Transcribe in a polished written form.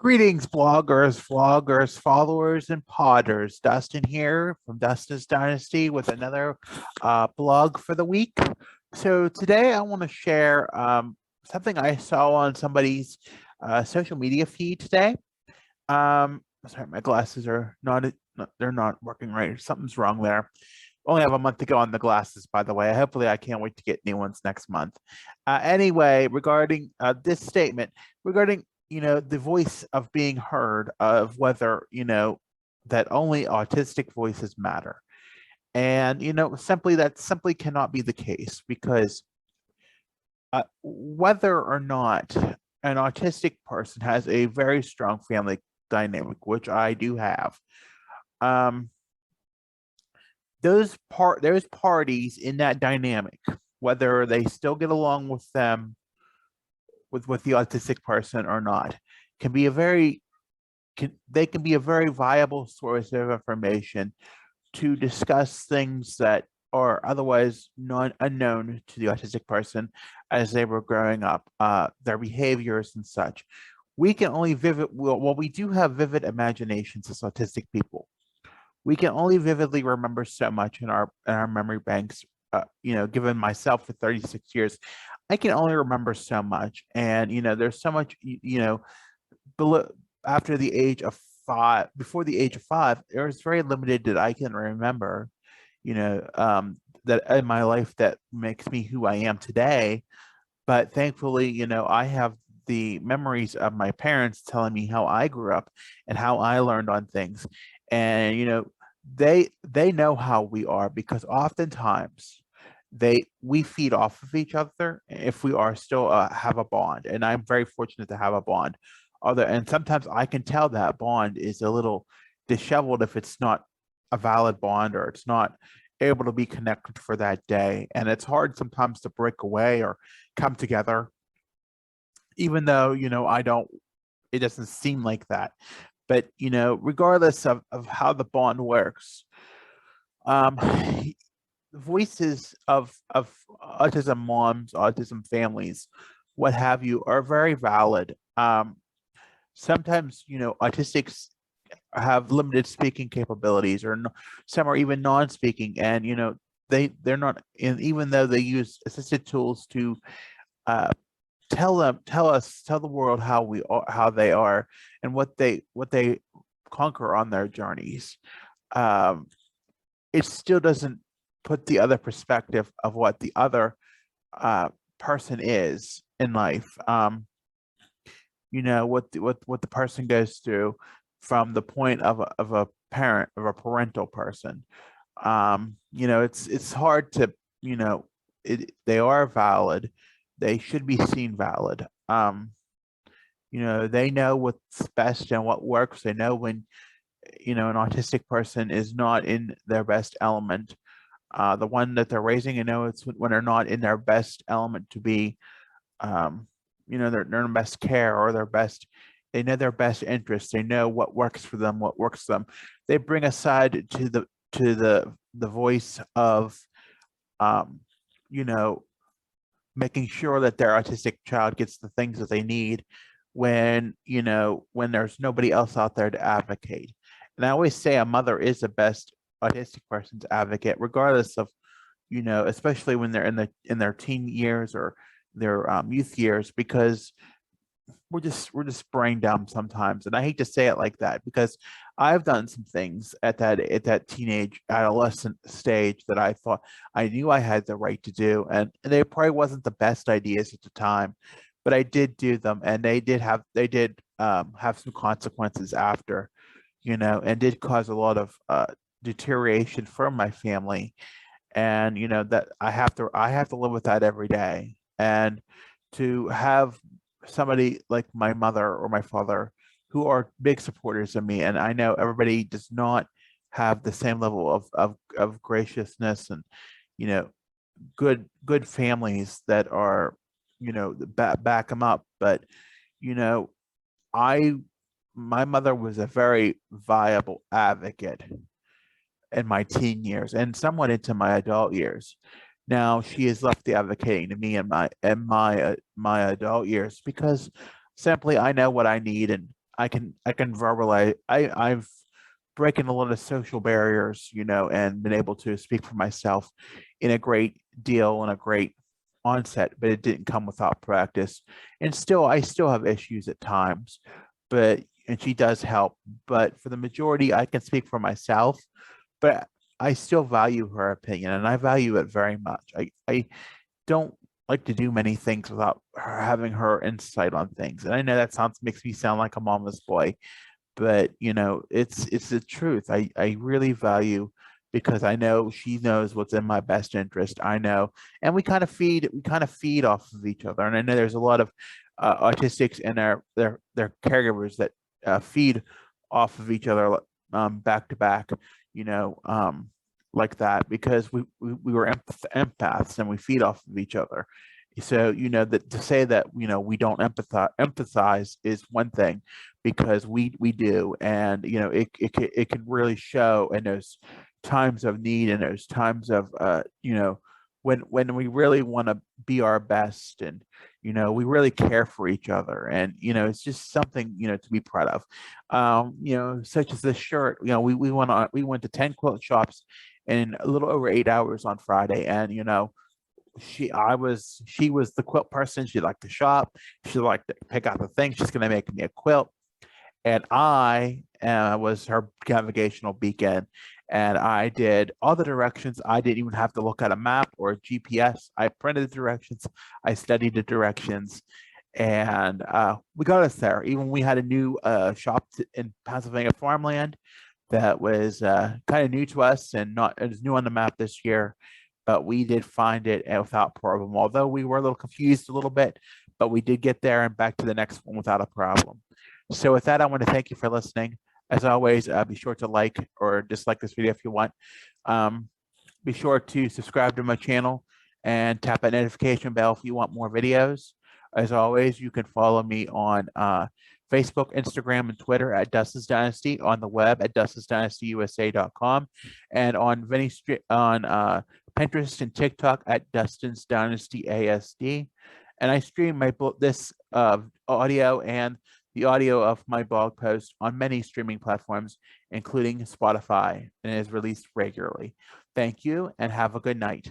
Greetings, bloggers, vloggers, followers, and podders. Dustin here from Dustin's Dynasty with another blog for the week. So today I want to share something I saw on somebody's social media feed today. Sorry, my glasses are they're not working right. Something's wrong there. Only have a month to go on the glasses, by the way. Hopefully I can't wait to get new ones next month. Anyway, regarding this statement, regarding the voice of being heard, of whether that only autistic voices matter, and simply that simply cannot be the case, because whether or not an autistic person has a very strong family dynamic, which I do have, those parties in that dynamic, whether they still get along with them with the autistic person or not, can be a very viable source of information to discuss things that are otherwise unknown to the autistic person as they were growing up, their behaviors and such. We can only we do have vivid imaginations as autistic people. We can only vividly remember so much in our memory banks. Given myself for 36 years, I can only remember so much, and there's so much below, after the age of 5, before the age of 5, there's very limited that I can remember, that in my life that makes me who I am today. But thankfully, I have the memories of my parents telling me how I grew up and how I learned on things, and they know how we are, because oftentimes we feed off of each other if we are still have a bond, and I'm very fortunate to have a bond. And sometimes I can tell that bond is a little disheveled if it's not a valid bond, or it's not able to be connected for that day, and it's hard sometimes to break away or come together, even though it doesn't seem like that. But regardless of how the bond works, voices of autism moms, autism families, what have you, are very valid. Sometimes autistics have limited speaking capabilities, or some are even non-speaking, and they're not, and even though they use assisted tools to tell the world how they are, and what they conquer on their journeys, it still doesn't put the other perspective of what the other person is in life. What the person goes through from the point of a parent, of a parental person. It's hard to, they are valid. They should be seen valid. They know what's best and what works. They know when an autistic person is not in their best element. The one that they're raising, it's when they're not in their best element to be, they're in best care, or they know their best interests. They know what works for them, what works for them. They bring aside to the voice of, making sure that their autistic child gets the things that they need when there's nobody else out there to advocate. And I always say a mother is the best autistic person's advocate, regardless of, especially when they're in their teen years or their youth years, because we're just brain dumb sometimes. And I hate to say it like that, because I've done some things at that teenage adolescent stage that I thought I knew I had the right to do, and they probably wasn't the best ideas at the time, but I did do them, and they did have some consequences after, and did cause a lot of deterioration for my family. And that I have to live with that every day. And to have somebody like my mother or my father, who are big supporters of me, and I know everybody does not have the same level of graciousness and good families that are back them up. But my mother was a very viable advocate in my teen years and somewhat into my adult years. Now she has left the advocating to me in my adult years, because simply I know what I need, and I can verbalize. I've breaking a lot of social barriers, you know, and been able to speak for myself in a great deal and a great onset, but it didn't come without practice. And still, I still have issues at times, but and she does help. But for the majority, I can speak for myself, but I still value her opinion and I value it very much. I don't like to do many things without her having her insight on things. And I know that sounds makes me sound like a mama's boy, but you know, it's the truth. I really value because I know she knows what's in my best interest. I know, and we kind of feed off of each other. And I know there's a lot of autistics and their caregivers that feed off of each other back to back, you know, like that because we were empaths and we feed off of each other. So, you know, that to say that, you know, we don't empathize is one thing because we do. And, you know, it can really show in those times of need and those times of, you know, when we really want to be our best and, you know, we really care for each other. And, you know, it's just something, you know, to be proud of. You know, such as this shirt, you know, we went to 10 quilt shops in a little over 8 hours on Friday. And, you know, she was the quilt person. She liked to shop. She liked to pick out the things. She's going to make me a quilt. And I was her navigational beacon. And I did all the directions. I didn't even have to look at a map or a GPS. I printed the directions. I studied the directions. And we got us there. Even we had a new shop in Pennsylvania farmland that was kind of new to us and not it was new on the map this year, but we did find it without problem. Although we were a little confused a little bit, but we did get there and back to the next one without a problem. So with that, I want to thank you for listening. As always, be sure to like or dislike this video if you want. Um, be sure to subscribe to my channel and tap that notification bell if you want more videos. As always, you can follow me on Facebook, Instagram, and Twitter at Dustin's Dynasty, on the web at dustinsdynastyusa.com, and on Pinterest and TikTok at Dustin's Dynasty ASD. And I stream this audio and the audio of my blog post on many streaming platforms, including Spotify, and is released regularly. Thank you and have a good night.